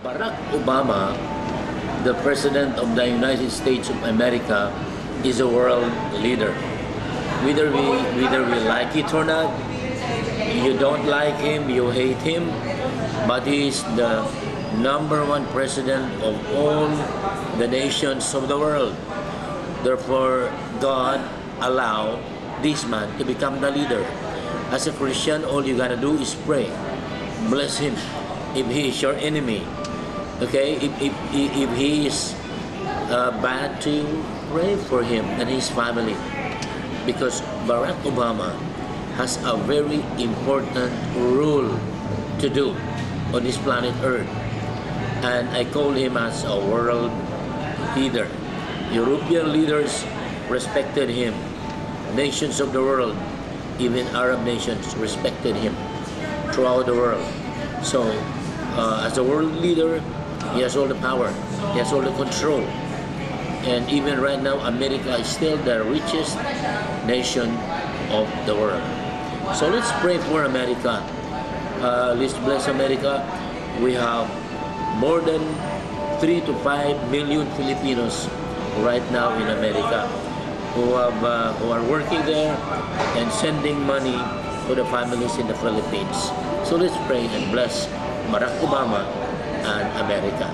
Barack Obama, the President of the United States of America, is a world leader. Whether we like it or not, you don't like him, you hate him, but he is the #1 president of all the nations of the world. Therefore, God allowed this man to become the leader. As a Christian, all you gotta do is pray. Bless him if he is your enemy. Okay, if he is bad to you, pray for him and his family, because Barack Obama has a very important role to do on this planet Earth, and I call him as a world leader. European leaders respected him. Nations of the world, even Arab nations, respected him throughout the world. So, as a world leader, he has all the power, he has all the control. And even right now, America is still the richest nation of the world. So let's pray for America. Let's bless America. We have more than 3 to 5 million Filipinos right now in America who are working there and sending money to the families in the Philippines. So let's pray and bless Barack Obama and America.